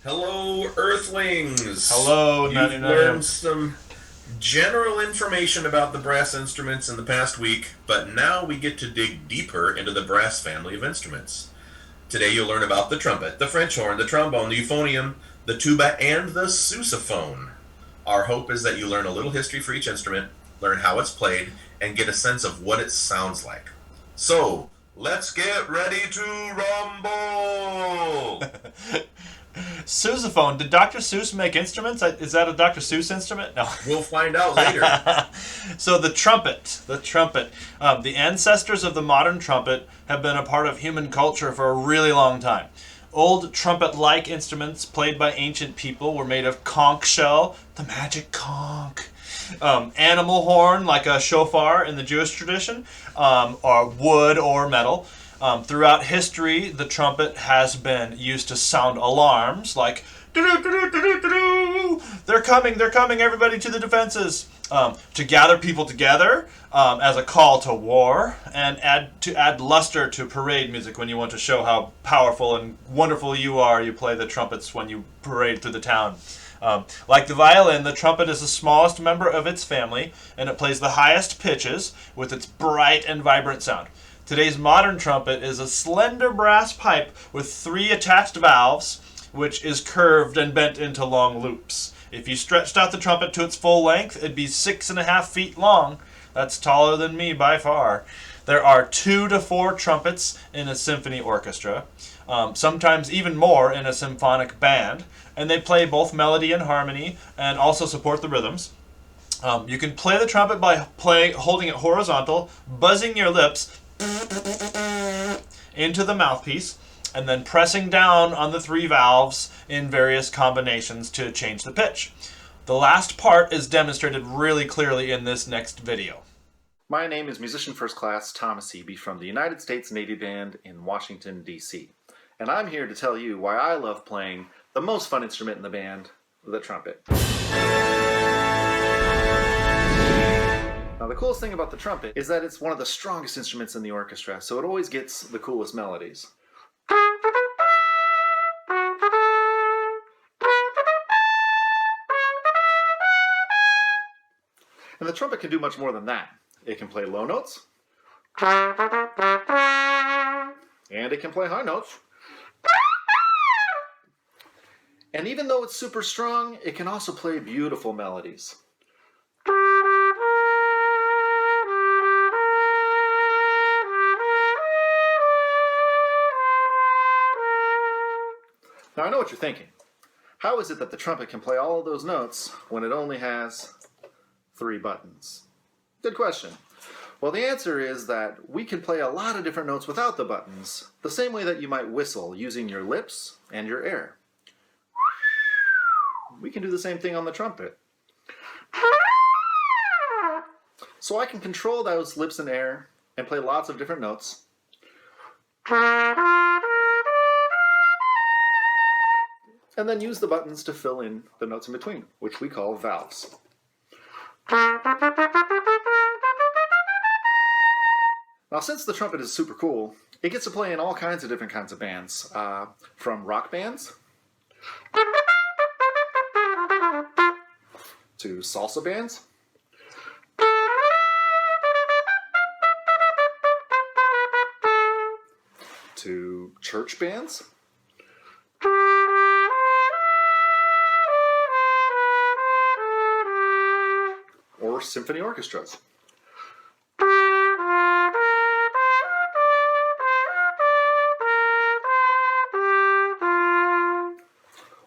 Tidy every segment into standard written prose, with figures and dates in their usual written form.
Hello, Earthlings! Hello, You've 99. learned some general information about the brass instruments in the past week, but now we get to dig deeper into the brass family of instruments. Today you'll learn about the trumpet, the French horn, the trombone, the euphonium, the tuba, and the sousaphone. Our hope is that you learn a little history for each instrument, learn how it's played, and get a sense of what it sounds like. So, let's get ready to rumble! Sousaphone. Did Dr. Seuss make instruments? Is that a Dr. Seuss instrument? No. We'll find out later. So the trumpet. The trumpet. The ancestors of the modern trumpet have been a part of human culture for a really long time. Old trumpet-like instruments played by ancient people were made of conch shell, the magic conch. Animal horn, like a shofar in the Jewish tradition, or wood or metal. Throughout history, the trumpet has been used to sound alarms like they're coming, everybody to the defenses. To gather people together as a call to war, and add luster to parade music when you want to show how powerful and wonderful you are. You play the trumpets when you parade through the town. Like the violin, the trumpet is the smallest member of its family, and it plays the highest pitches with its bright and vibrant sound. Today's modern trumpet is a slender brass pipe with 3 attached valves, which is curved and bent into long loops. If you stretched out the trumpet to its full length, it'd be 6.5 feet long. That's taller than me by far. There are 2 to 4 trumpets in a symphony orchestra, sometimes even more in a symphonic band, and they play both melody and harmony and also support the rhythms. You can play the trumpet by holding it horizontal, buzzing your lips into the mouthpiece, and then pressing down on the 3 valves in various combinations to change the pitch. The last part is demonstrated really clearly in this next video. My name is Musician First Class Thomas Eby from the United States Navy Band in Washington, D.C. And I'm here to tell you why I love playing the most fun instrument in the band, the trumpet. Now, the coolest thing about the trumpet is that it's one of the strongest instruments in the orchestra, so it always gets the coolest melodies. And the trumpet can do much more than that. It can play low notes, and it can play high notes. And even though it's super strong, it can also play beautiful melodies. Now, I know what you're thinking. How is it that the trumpet can play all of those notes when it only has 3 buttons? Good question. Well, the answer is that we can play a lot of different notes without the buttons, the same way that you might whistle using your lips and your air. We can do the same thing on the trumpet. So I can control those lips and air and play lots of different notes. And then use the buttons to fill in the notes in between, which we call valves. Now, since the trumpet is super cool, it gets to play in all kinds of different kinds of bands, from rock bands to salsa bands to church bands or symphony orchestras.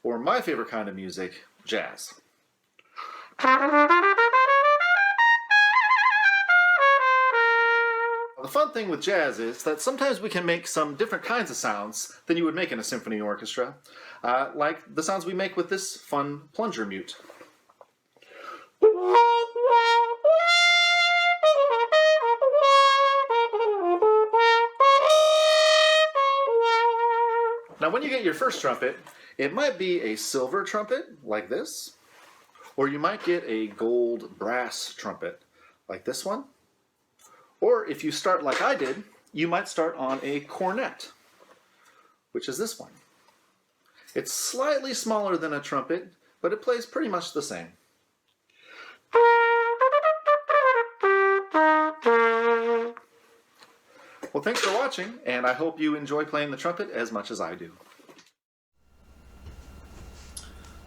Or my favorite kind of music, jazz. The fun thing with jazz is that sometimes we can make some different kinds of sounds than you would make in a symphony orchestra, like the sounds we make with this fun plunger mute. Now, when you get your first trumpet, it might be a silver trumpet, like this, or you might get a gold brass trumpet, like this one. Or if you start like I did, you might start on a cornet, which is this one. It's slightly smaller than a trumpet, but it plays pretty much the same. Well, thanks for watching, and I hope you enjoy playing the trumpet as much as I do.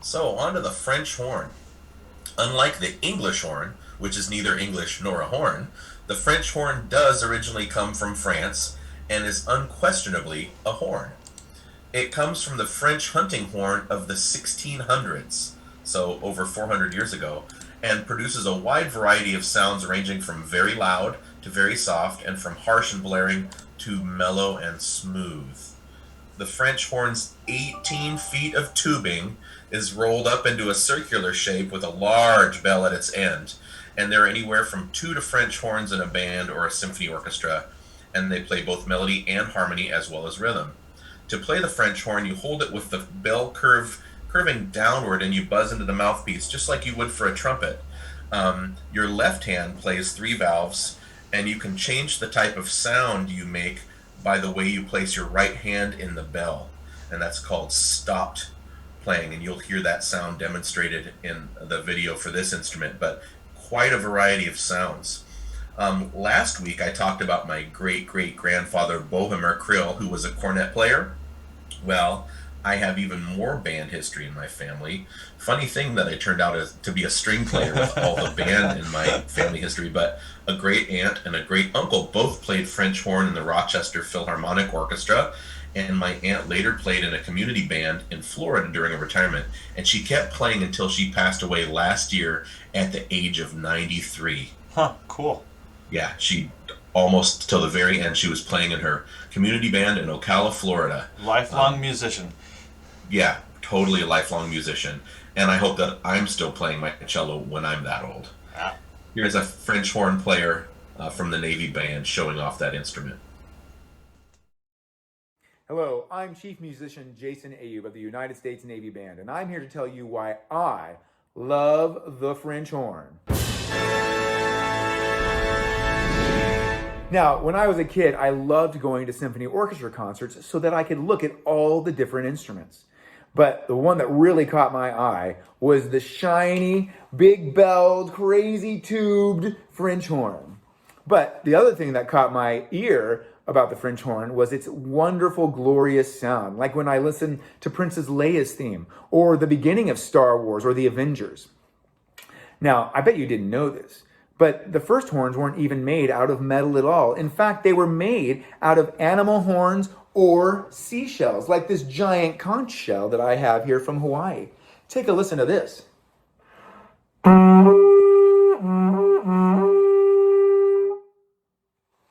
So, on to the French horn. Unlike the English horn, which is neither English nor a horn, the French horn does originally come from France and is unquestionably a horn. It comes from the French hunting horn of the 1600s, so over 400 years ago, and produces a wide variety of sounds ranging from very loud to very soft, and from harsh and blaring to mellow and smooth. The French horn's 18 feet of tubing is rolled up into a circular shape with a large bell at its end, and there are anywhere from 2 to French horns in a band or a symphony orchestra, and they play both melody and harmony as well as rhythm. To play the French horn, you hold it with the bell curving downward, and you buzz into the mouthpiece just like you would for a trumpet. Your left hand plays 3 valves, and you can change the type of sound you make by the way you place your right hand in the bell, and that's called stopped playing, and you'll hear that sound demonstrated in the video for this instrument, but quite a variety of sounds. Last week I talked about my great-great-grandfather Bohemer Krill, who was a cornet player. Well, I have even more band history in my family. Funny thing that I turned out to be a string player with all the band in my family history, but a great aunt and a great uncle both played French horn in the Rochester Philharmonic Orchestra, and my aunt later played in a community band in Florida during a retirement, and she kept playing until she passed away last year at the age of 93. Huh, cool. Yeah, she almost till the very end she was playing in her community band in Ocala, Florida. Lifelong musician. Yeah, totally a lifelong musician. And I hope that I'm still playing my cello when I'm that old. Ah. Here's a French horn player from the Navy band showing off that instrument. Hello, I'm Chief Musician Jason Ayub of the United States Navy Band, and I'm here to tell you why I love the French horn. Now, when I was a kid, I loved going to symphony orchestra concerts so that I could look at all the different instruments. But the one that really caught my eye was the shiny, big-belled, crazy-tubed French horn. But the other thing that caught my ear about the French horn was its wonderful, glorious sound, like when I listened to Princess Leia's theme, or the beginning of Star Wars, or the Avengers. Now, I bet you didn't know this, but the first horns weren't even made out of metal at all. In fact, they were made out of animal horns or seashells, like this giant conch shell that I have here from Hawaii. Take a listen to this.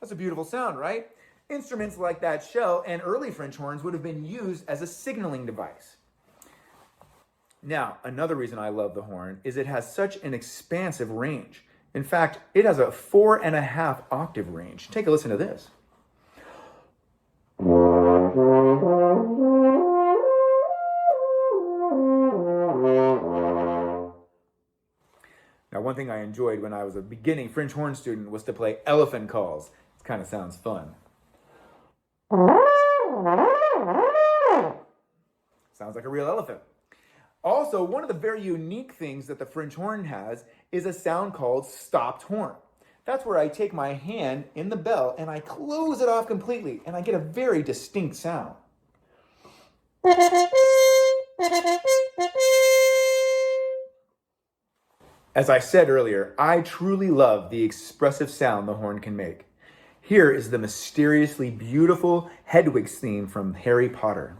That's a beautiful sound, right? Instruments like that shell and early French horns would have been used as a signaling device. Now, another reason I love the horn is it has such an expansive range. In fact, it has a 4.5 octave range. Take a listen to this. Now, one thing I enjoyed when I was a beginning French horn student was to play elephant calls. It kind of sounds fun. Sounds like a real elephant. Also, one of the very unique things that the French horn has is a sound called stopped horn. That's where I take my hand in the bell and I close it off completely, and I get a very distinct sound. As I said earlier, I truly love the expressive sound the horn can make. Here is the mysteriously beautiful Hedwig's theme from Harry Potter.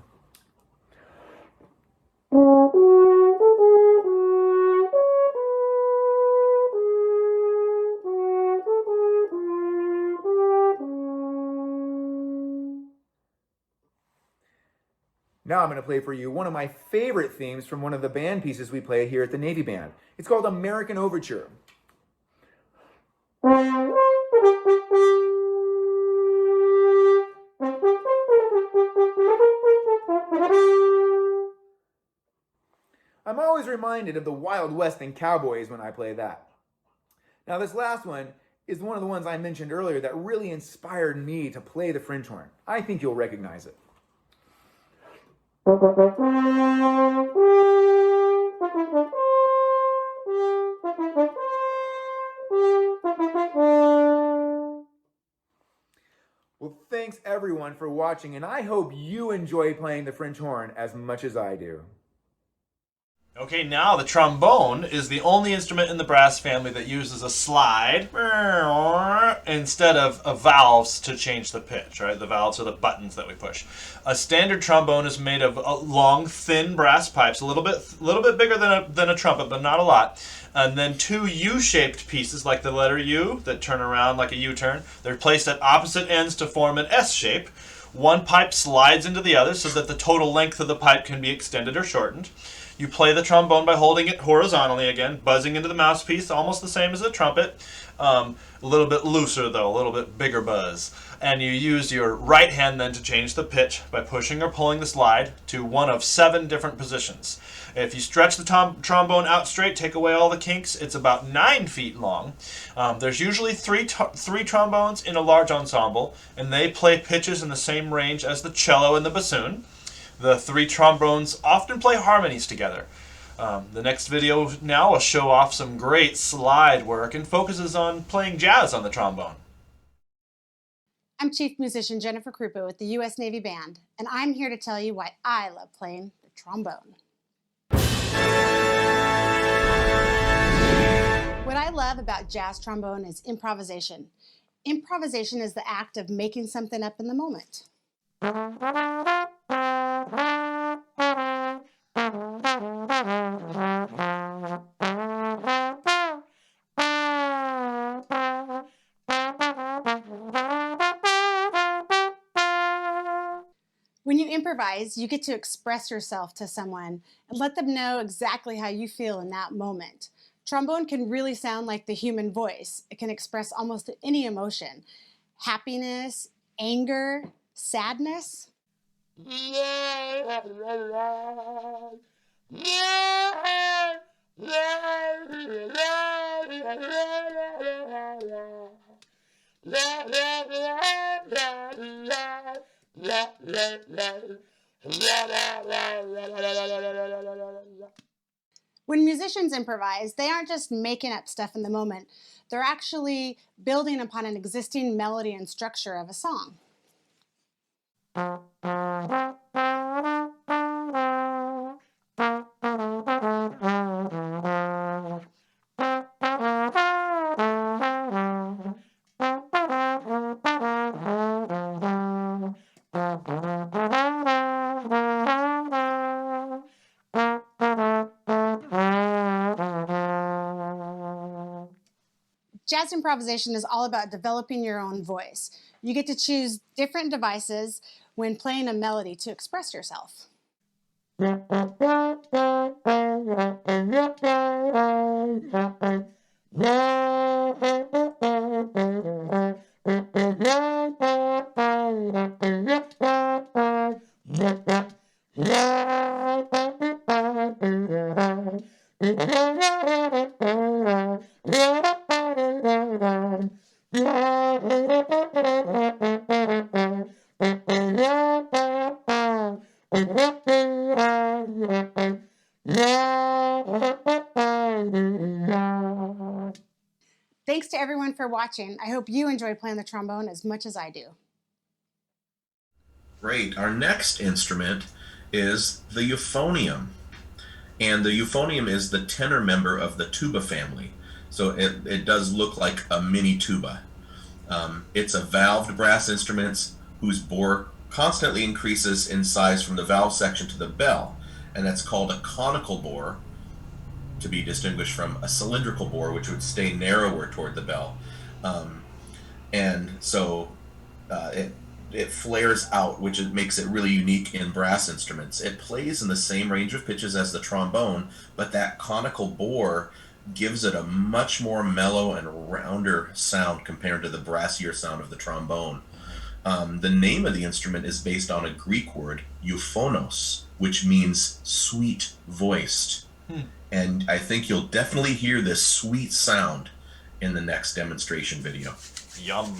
Now I'm going to play for you one of my favorite themes from one of the band pieces we play here at the Navy Band. It's called American Overture. I'm always reminded of the Wild West and cowboys when I play that. Now this last one is one of the ones I mentioned earlier that really inspired me to play the French horn. I think you'll recognize it. Well, thanks everyone for watching, and I hope you enjoy playing the French horn as much as I do. Okay, now the trombone is the only instrument in the brass family that uses a slide instead of valves to change the pitch, right? The valves are the buttons that we push. A standard trombone is made of long, thin brass pipes, a little bit bigger than a trumpet, but not a lot. And then two U-shaped pieces, like the letter U, that turn around like a U-turn. They're placed at opposite ends to form an S shape. One pipe slides into the other so that the total length of the pipe can be extended or shortened. You play the trombone by holding it horizontally again, buzzing into the mouthpiece, almost the same as a trumpet. A little bit looser though, a little bit bigger buzz. And you use your right hand then to change the pitch by pushing or pulling the slide to one of 7 different positions. If you stretch the trombone out straight, take away all the kinks, it's about 9 feet long. There's usually three trombones in a large ensemble, and they play pitches in the same range as the cello and the bassoon. The 3 trombones often play harmonies together. The next video now will show off some great slide work and focuses on playing jazz on the trombone. I'm Chief Musician Jennifer Krupa with the U.S. Navy Band, and I'm here to tell you why I love playing the trombone. What I love about jazz trombone is improvisation. Improvisation is the act of making something up in the moment. When you improvise, you get to express yourself to someone and let them know exactly how you feel in that moment. Trombone can really sound like the human voice. It can express almost any emotion: happiness, anger, sadness. When musicians improvise, they aren't just making up stuff in the moment. They're actually building upon an existing melody and structure of a song. Jazz improvisation is all about developing your own voice. You get to choose different devices when playing a melody to express yourself. Thanks to everyone for watching. I hope you enjoy playing the trombone as much as I do. Great. Our next instrument is the euphonium. And the euphonium is the tenor member of the tuba family. So it does look like a mini tuba. It's a valved brass instrument whose bore constantly increases in size from the valve section to the bell. And that's called a conical bore, to be distinguished from a cylindrical bore, which would stay narrower toward the bell. And so it flares out, which makes it really unique in brass instruments. It plays in the same range of pitches as the trombone, but that conical bore gives it a much more mellow and rounder sound compared to the brassier sound of the trombone. The name of the instrument is based on a Greek word, euphonos, which means sweet-voiced. And I think you'll definitely hear this sweet sound in the next demonstration video. Yum.